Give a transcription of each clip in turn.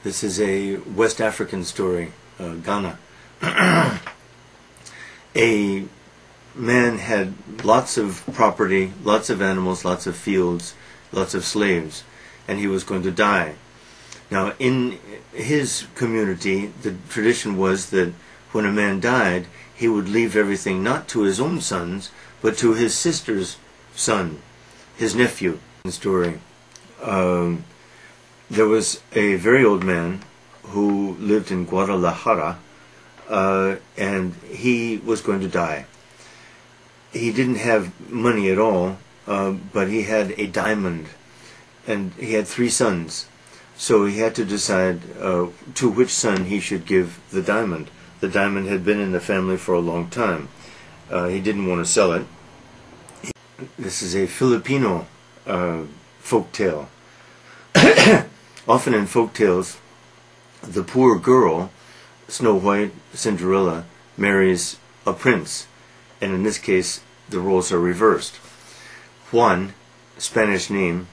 This is a West African story, Ghana. A man had lots of property, lots of animals, lots of fields, lots of slaves, and he was going to die. Now, in his community, the tradition was that when a man died, he would leave everything not to his own sons, but to his sister's son, his nephew. Story. There was a very old man who lived in Guadalajara, and he was going to die. He didn't have money at all, but he had a diamond, and he had 3 sons. So he had to decide to which son he should give the diamond. The diamond had been in the family for a long time. He didn't want to sell it. This is a Filipino folk tale. Often in folk tales, the poor girl, Snow White, Cinderella, marries a prince, and in this case the roles are reversed. Juan, Spanish name,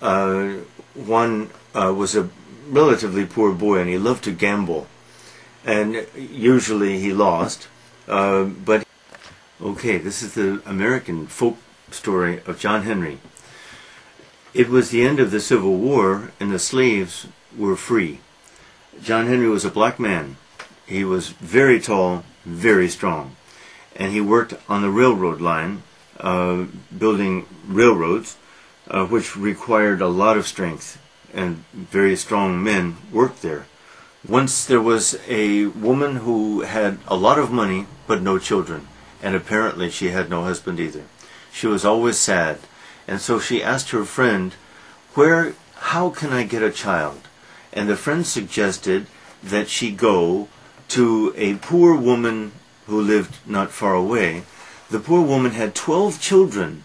Juan was a relatively poor boy, and he loved to gamble, and usually he lost, but okay, this is the American folk story of John Henry. It was the end of the Civil War, and the slaves were free. John Henry was a black man. He was very tall, very strong, and he worked on the railroad line, building railroads, which required a lot of strength, and very strong men worked there. Once there was a woman who had a lot of money but no children, and apparently she had no husband either. She was always sad, and so she asked her friend, how can I get a child? And the friend suggested that she go to a poor woman who lived not far away. The poor woman had 12 children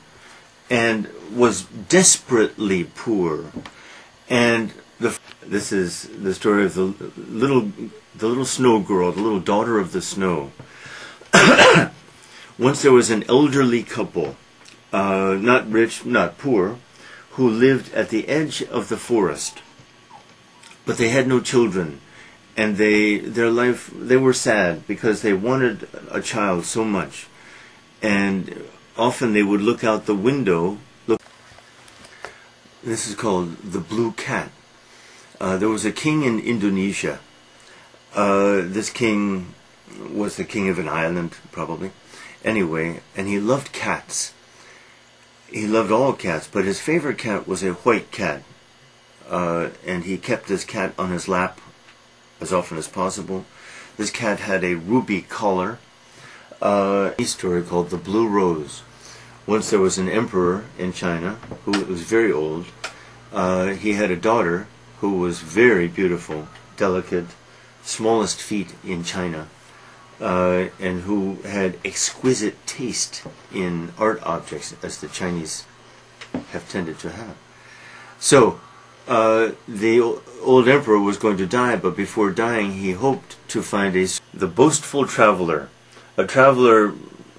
and was desperately poor. And this is the story of the little snow girl, the little daughter of the snow. Once there was an elderly couple, not rich, not poor, who lived at the edge of the forest, but they had no children, and they were sad because they wanted a child so much, and often they would look out the window. This is called the Blue Cat. There was a king in Indonesia. This king was the king of an island, probably. Anyway, and he loved cats. He loved all cats, but his favorite cat was a white cat. And he kept this cat on his lap as often as possible. This cat had a ruby collar. A story called The Blue Rose. Once there was an emperor in China who was very old. He had a daughter who was very beautiful, delicate, smallest feet in China, and who had exquisite taste in art objects, as the Chinese have tended to have. So the old emperor was going to die, but before dying he hoped to find the boastful traveler. A traveler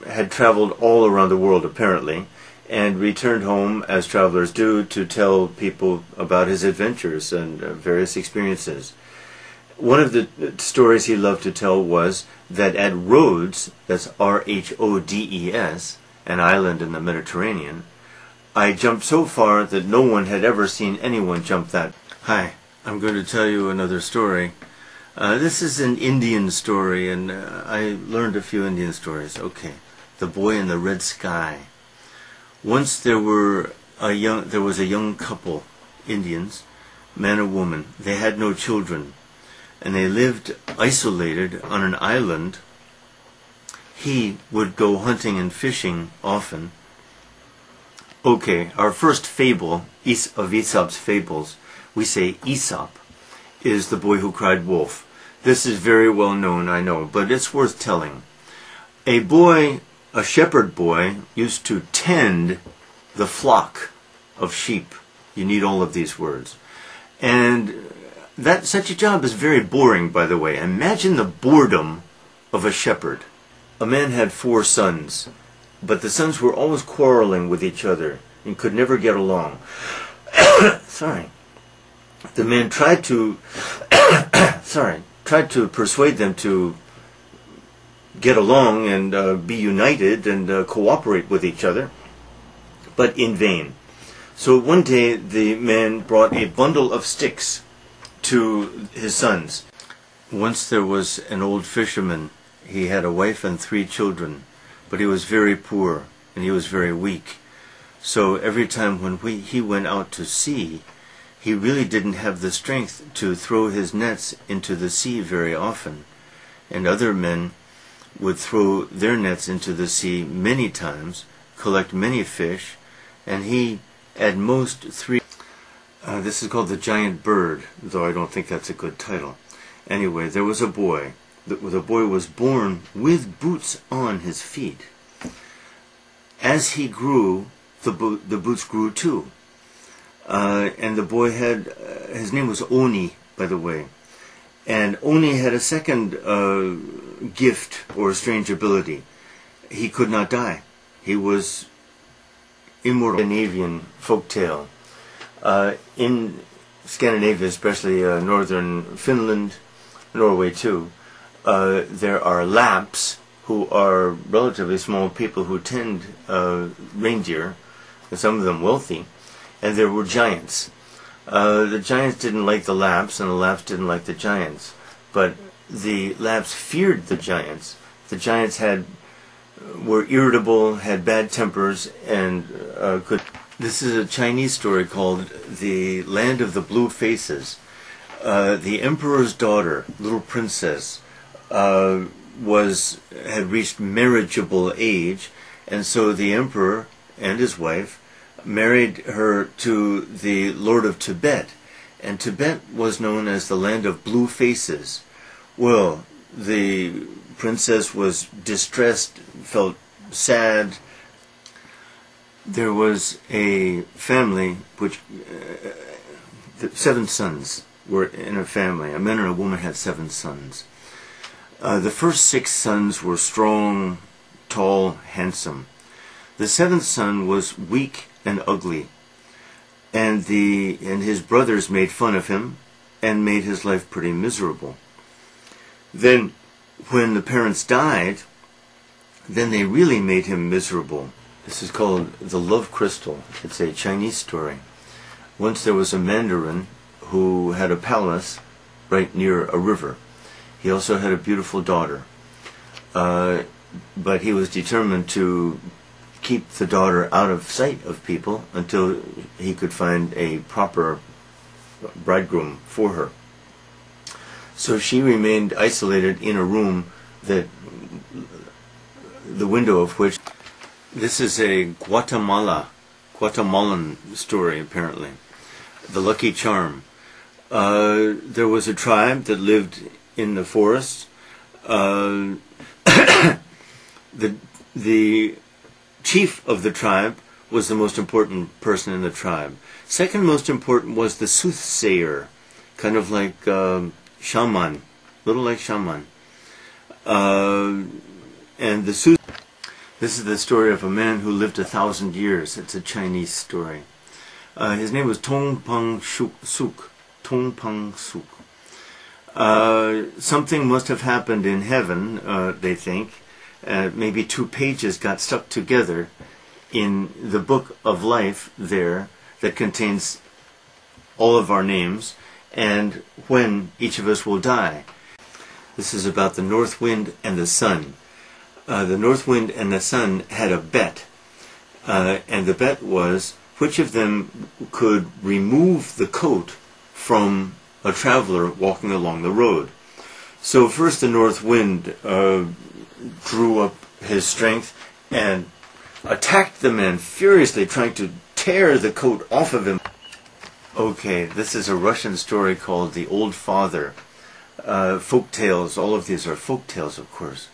had traveled all around the world apparently, and returned home, as travelers do, to tell people about his adventures and various experiences. One of the stories he loved to tell was that at Rhodes, that's R-H-O-D-E-S, an island in the Mediterranean, I jumped so far that no one had ever seen anyone jump that. Hi, I'm going to tell you another story. This is an Indian story, and I learned a few Indian stories. Okay, The Boy in the Red Sky. Once there was a young couple, Indians, man and woman. They had no children, and they lived isolated on an island. He would go hunting and fishing often. Okay, our first fable of Aesop's fables, we say Aesop, is The Boy Who Cried Wolf. This is very well known, I know, but it's worth telling. A shepherd boy, used to tend the flock of sheep. You need all of these words. And such a job is very boring, by the way. Imagine the boredom of a shepherd. A man had 4 sons, but the sons were always quarreling with each other and could never get along. Sorry. the man tried to tried to persuade them to get along and be united and cooperate with each other, but in vain. So one day the man brought a bundle of sticks to his sons. Once there was an old fisherman. He had a wife and 3 children, but he was very poor and he was very weak. So every time when he went out to sea, he really didn't have the strength to throw his nets into the sea very often. And other men would throw their nets into the sea many times, collect many fish, and he at most 3. This is called The Giant Bird, though I don't think that's a good title. Anyway, there was a boy. The boy was born with boots on his feet. As he grew, the boots grew too. And the boy had, his name was Oni, by the way. And Oni had a second gift or strange ability. He could not die. He was immortal. Scandinavian folktale. In Scandinavia, especially northern Finland, Norway too, there are Lapps, who are relatively small people who tend reindeer, and some of them wealthy, and there were giants. The giants didn't like the Lapps, and the Lapps didn't like the giants, but the Lapps feared the giants. The giants were irritable, had bad tempers, and could. This is a Chinese story called The Land of the Blue Faces. The emperor's daughter, little princess, had reached marriageable age, and so the emperor and his wife married her to the Lord of Tibet, and Tibet was known as the land of blue faces. Well, the princess was distressed, felt sad. There was a family which 7 sons were in a family. A man and a woman had 7 sons. The first 6 sons were strong, tall, handsome. The 7th son was weak and ugly, and his brothers made fun of him and made his life pretty miserable. Then, when the parents died, then they really made him miserable. This is called The Love Crystal. It's a Chinese story. Once there was a mandarin who had a palace right near a river. He also had a beautiful daughter, but he was determined to keep the daughter out of sight of people until he could find a proper bridegroom for her. So she remained isolated in a room that the window of which. This is a Guatemalan story, apparently. The Lucky Charm. There was a tribe that lived in the forest. The chief of the tribe was the most important person in the tribe. Second most important was the soothsayer, kind of like shaman, little like shaman. And the sooth. This is the story of a man who lived 1,000 years. It's a Chinese story. His name was Tong Pang Suk. Tong Pang Suk. Something must have happened in heaven, they think. Maybe 2 pages got stuck together in the book of life there that contains all of our names and when each of us will die. This is about the north wind and the sun. The north wind and the sun had a bet, and the bet was which of them could remove the coat from a traveler walking along the road. So first the north wind drew up his strength and attacked the man furiously, trying to tear the coat off of him. Okay, this is a Russian story called The Old Father. Folk tales, all of these are folk tales, of course.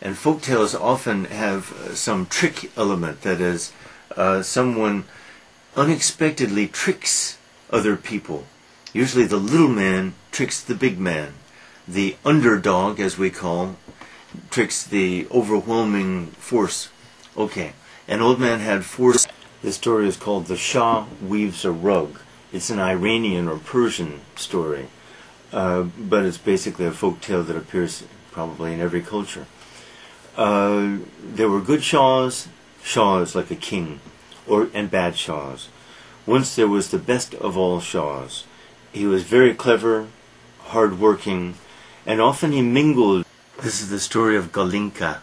And folk tales often have some trick element, that is, someone unexpectedly tricks other people. Usually the little man tricks the big man. The underdog, as we call, tricks the overwhelming force. Okay, an old man had 4. This story is called The Shah Weaves a Rug. It's an Iranian or Persian story, but it's basically a folk tale that appears probably in every culture. There were good Shahs like a king, and bad Shahs. Once there was the best of all Shahs. He was very clever, hard-working, and often he mingled. This is the story of Galinka.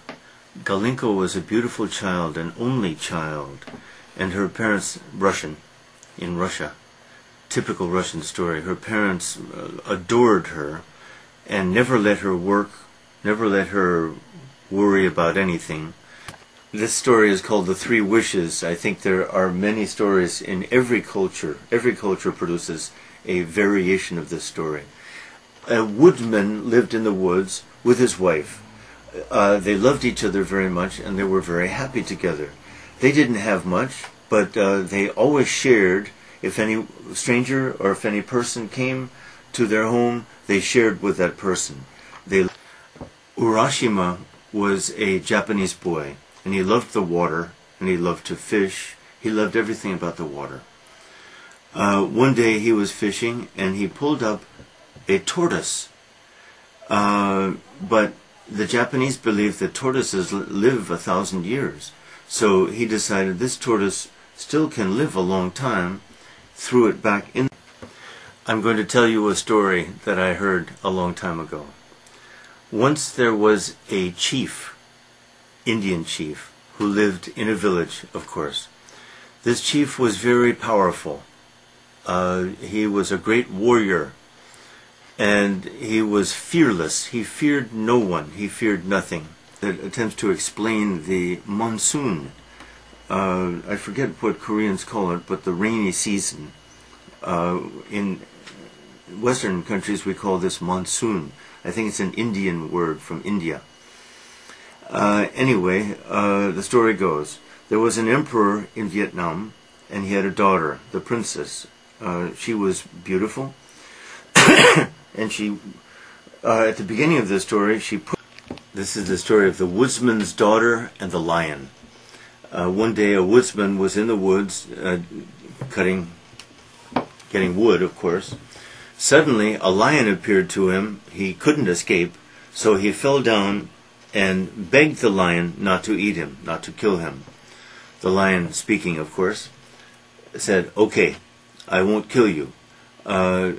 Galinka was a beautiful child, an only child, and her parents, Russian, in Russia. Typical Russian story. Her parents adored her and never let her work, never let her worry about anything. This story is called The Three Wishes. I think there are many stories in every culture. Every culture produces a variation of this story. A woodman lived in the woods with his wife. They loved each other very much and they were very happy together. They didn't have much, but they always shared. If any stranger or if any person came to their home, they shared with that person. Urashima was a Japanese boy, and he loved the water, and he loved to fish. He loved everything about the water. One day he was fishing, and he pulled up a tortoise. But the Japanese believe that tortoises live 1,000 years. So he decided this tortoise still can live a long time, threw it back in. I'm going to tell you a story that I heard a long time ago. Once there was a chief, Indian chief, who lived in a village, of course. This chief was very powerful. He was a great warrior, and he was fearless. He feared no one. He feared nothing. It attempts to explain the monsoon. I forget what Koreans call it, but the rainy season. In Western countries we call this monsoon. I think it's an Indian word from India. Anyway, the story goes, there was an emperor in Vietnam, and he had a daughter, the princess. She was beautiful, and she, at the beginning of the story, this is the story of the woodsman's daughter and the lion. One day a woodsman was in the woods, getting wood, of course. Suddenly a lion appeared to him. He couldn't escape, so he fell down and begged the lion not to eat him, not to kill him. The lion, speaking of course, said, "Okay, I won't kill you, but